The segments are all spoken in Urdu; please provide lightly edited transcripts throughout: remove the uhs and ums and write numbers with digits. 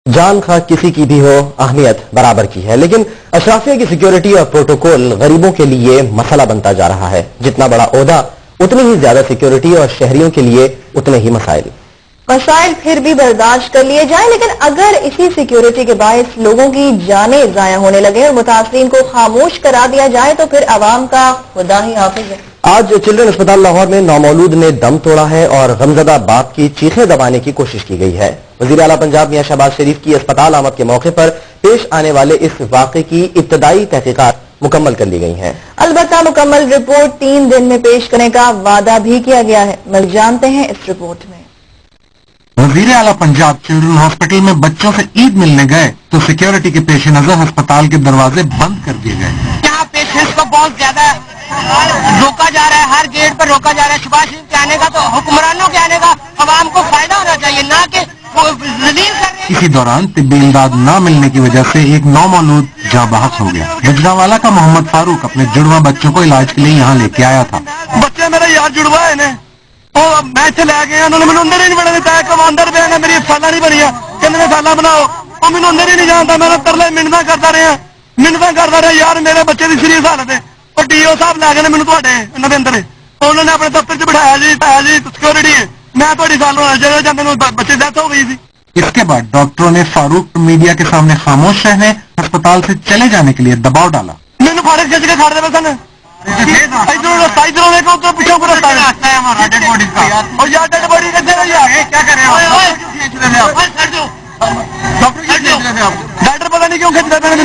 جان خواہ کسی کی بھی ہو اہمیت برابر کی ہے، لیکن اشرافیہ کی سیکیورٹی اور پروٹوکول غریبوں کے لیے مسئلہ بنتا جا رہا ہے۔ جتنا بڑا عہدہ اتنی ہی زیادہ سیکیورٹی اور شہریوں کے لیے اتنے ہی مسائل پھر بھی برداشت کر لیے جائیں، لیکن اگر اسی سیکیورٹی کے باعث لوگوں کی جانیں ضائع ہونے لگے اور متاثرین کو خاموش کرا دیا جائے تو پھر عوام کا خدا ہی حافظ ہے۔ آج چلڈرن اسپتال لاہور میں نومولود نے دم توڑا ہے اور غمزدہ باپ کی چیخیں دبانے کی کوشش کی گئی ہے۔ وزیر اعلیٰ پنجاب میاں شہباز شریف کی اسپتال آمد کے موقع پر پیش آنے والے اس واقعے کی ابتدائی تحقیقات مکمل کر لی گئی ہیں۔ البتہ مکمل رپورٹ 3 دن میں پیش کرنے کا وعدہ بھی کیا گیا ہے۔ مل جانتے ہیں اس رپورٹ میں۔ وزیر اعلیٰ پنجاب چلڈرن ہاسپٹل میں بچوں سے عید ملنے گئے تو سیکیورٹی کے پیش نظر ہسپتال کے دروازے بند کر دیے گئے۔ یہاں پیشنٹس کو بہت زیادہ روکا جا رہا ہے، ہر گیٹ پر روکا جا رہا ہے۔ شہباز شریف کے آنے کا تو حکمرانوں کے آنے کا عوام کو فائدہ ہونا چاہیے، نہ کہ ذلیل کر رہے ہیں۔ اسی دوران طبی امداد نہ ملنے کی وجہ سے ایک نومولود جاں بحق ہو گیا۔ گجرانوالہ کا محمد فاروق اپنے جڑواں بچوں کو علاج کے لیے یہاں لے کے آیا تھا۔ بچے میرے یار جڑوا ہے میں اتنے لے گیا، انہوں نے مجھے اندر ہی نہیں بڑھنے دیتا ہے کہ وہ اندر پہ ہے، میری فائلہ نہیں بنی ہے کہ میں فائلہ بناؤ، وہ مجھے اندر ہی نہیں جانتا۔ میں نے ترلے منتاں کرتا رہا یار میرے بچے کی سیریس حالت ہے، اور ڈی او صاحب لے گئے مجھے تھوڑے انہوں نے اندر انہوں نے اپنے دفتر سے بٹھایا جی سیکورٹی ہے، میں تھوڑی سال ہونا چاہیے جانے بچے ڈیتھ ہو گئی تھی۔ اس کے بعد ڈاکٹروں نے فاروق میڈیا کے سامنے خاموش رہنے، ہسپتال سے چلے جانے کے لیے دباؤ ڈالا۔ میں نے فارغ کھینچ کے کھڑ دے سن ڈاکٹر پتا نہیں کیوں کھینچ رہے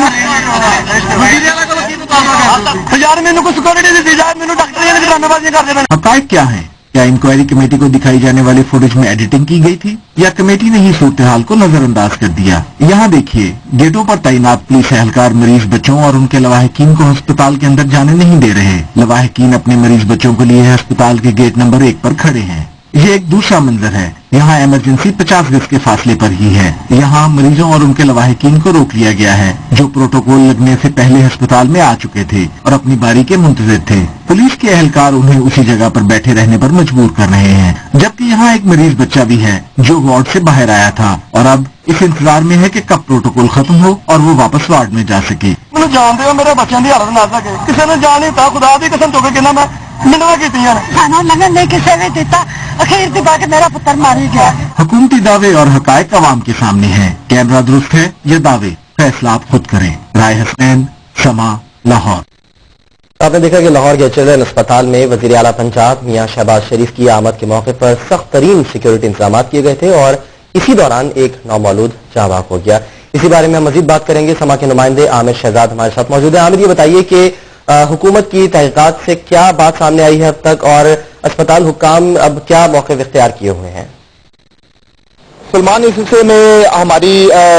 یار مینو کوئی سیکورٹی نہیں دی جائے، مینو ڈاکٹر ڈرامے بازیاں کر دے۔ حقائق کیا ہے؟ کیا انکوائری کمیٹی کو دکھائی جانے والی فوٹیج میں ایڈیٹنگ کی گئی تھی یا کمیٹی نے ہی صورتحال کو نظر انداز کر دیا؟ یہاں دیکھیے، گیٹوں پر تعینات پولیس اہلکار مریض بچوں اور ان کے لواحقین کو ہسپتال کے اندر جانے نہیں دے رہے۔ لواحقین اپنے مریض بچوں کے لیے ہسپتال کے گیٹ نمبر 1 پر کھڑے ہیں۔ یہ ایک دوسرا منظر ہے، یہاں ایمرجنسی 50 گز کے فاصلے پر ہی ہے۔ یہاں مریضوں اور ان کے لواحقین کو روک لیا گیا ہے جو پروٹوکول لگنے سے پہلے ہسپتال میں آ چکے تھے اور اپنی باری کے منتظر تھے۔ پولیس کے اہلکار انہیں اسی جگہ پر بیٹھے رہنے پر مجبور کر رہے ہیں، جبکہ یہاں ایک مریض بچہ بھی ہے جو وارڈ سے باہر آیا تھا اور اب اس انتظار میں ہے کہ کب پروٹوکول ختم ہو اور وہ واپس وارڈ میں جا سکے۔ مجھے جان دے میرے بچوں کی حالت نہ سکے، کسی نے جان نہیں تھا، خدا کی قسم چوکے کہنا میں منوا کی لگن نہیں کسی نے دیتا، اخیر دی باقی میرا پتر ماری گیا۔ حکومتی دعوے اور حقائق عوام کے سامنے ہیں، کیمرہ درست ہے یہ دعوے، فیصلہ آپ خود کریں۔ رائے حسنین، سما، لاہور۔ آپ نے دیکھا کہ لاہور کے چلڈرن اسپتال میں وزیر اعلیٰ پنجاب میاں شہباز شریف کی آمد کے موقع پر سخت ترین سیکیورٹی انتظامات کیے گئے تھے اور اسی دوران ایک نومولود جاں بحق ہو گیا۔ اسی بارے میں ہم مزید بات کریں گے، سما کے نمائندے عامر شہزاد ہمارے ساتھ موجود ہیں۔ عامر، یہ بتائیے کہ حکومت کی تحقیقات سے کیا بات سامنے آئی ہے اب تک، اور اسپتال حکام اب کیا موقف اختیار کیے ہوئے ہیں؟ سلمان، اس سلسلے میں ہماری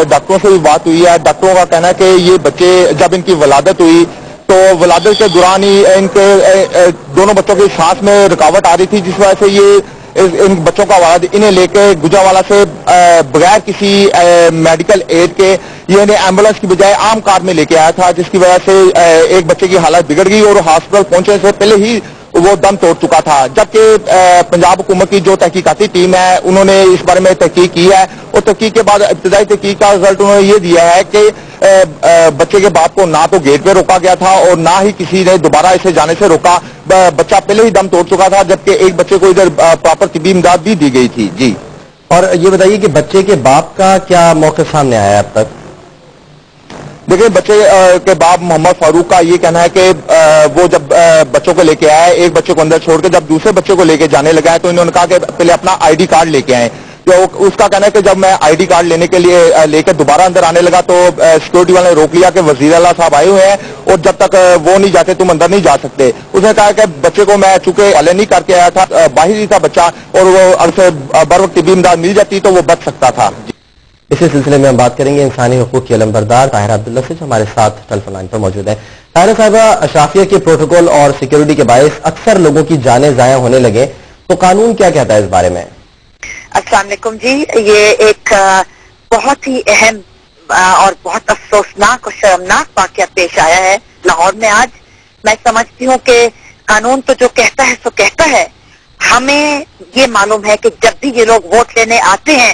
ڈاکٹروں سے بھی بات ہوئی ہے۔ ڈاکٹروں کا کہنا ہے کہ یہ بچے جب ان کی ولادت ہوئی تو ولادت کے دوران ہی ان کے دونوں بچوں کی سانس میں رکاوٹ آ رہی تھی، جس وجہ سے یہ ان بچوں کا والد انہیں لے کے گجرانوالہ سے بغیر کسی میڈیکل ایڈ کے یہ انہیں ایمبولینس کی بجائے عام کار میں لے کے آیا تھا، جس کی وجہ سے ایک بچے کی حالت بگڑ گئی اور ہاسپٹل پہنچنے سے پہلے ہی وہ دم توڑ چکا تھا۔ جبکہ پنجاب حکومت کی جو تحقیقاتی ٹیم ہے انہوں نے اس بارے میں تحقیق کی ہے اور تحقیق کے بعد ابتدائی تحقیق کا رزلٹ انہوں نے یہ دیا ہے کہ بچے کے باپ کو نہ تو گیٹ پہ روکا گیا تھا اور نہ ہی کسی نے دوبارہ اسے جانے سے روکا۔ بچہ پہلے ہی دم توڑ چکا تھا، جبکہ ایک بچے کو ادھر پراپر طبی امداد بھی دی گئی تھی۔ جی، اور یہ بتائیے کہ بچے کے باپ کا کیا موقف سامنے آیا اب تک؟ دیکھیں، بچے کے باپ محمد فاروق کا یہ کہنا ہے کہ وہ جب بچوں کو لے کے آئے، ایک بچے کو اندر چھوڑ کے جب دوسرے بچے کو لے کے جانے لگا ہے تو انہوں نے کہا کہ پہلے اپنا آئی ڈی کارڈ لے کے آئیں۔ تو اس کا کہنا ہے کہ جب میں آئی ڈی کارڈ لینے کے لیے لے کے دوبارہ اندر آنے لگا تو سیکورٹی والے نے روک لیا کہ وزیر اعلیٰ صاحب آئے ہوئے ہیں اور جب تک وہ نہیں جاتے تم اندر نہیں جا سکتے۔ اس نے کہا کہ بچے کو میں چونکہ حوالے نہیں کر کے آیا تھا، باہر ہی تھا بچہ، اور وہ اگر سے بر وقت طبی امداد مل جاتی تو وہ بچ سکتا تھا۔ اسی سلسلے میں ہم بات کریں گے انسانی حقوق کی علمبردار طاہرہ عبداللہ سے، جو ہمارے ساتھ ٹیلی فون لائن پر موجود ہے۔ طاہرہ صاحبہ، اشرافیہ کے پروٹوکول اور سیکیورٹی کے باعث اکثر لوگوں کی جانیں ضائع ہونے لگے، تو قانون کیا کہتا ہے اس بارے میں؟ السلام علیکم جی، یہ ایک بہت ہی اہم اور بہت افسوسناک اور شرمناک واقعہ پیش آیا ہے لاہور میں آج۔ میں سمجھتی ہوں کہ قانون تو جو کہتا ہے سو کہتا ہے، ہمیں یہ معلوم ہے کہ جب بھی یہ لوگ ووٹ لینے آتے ہیں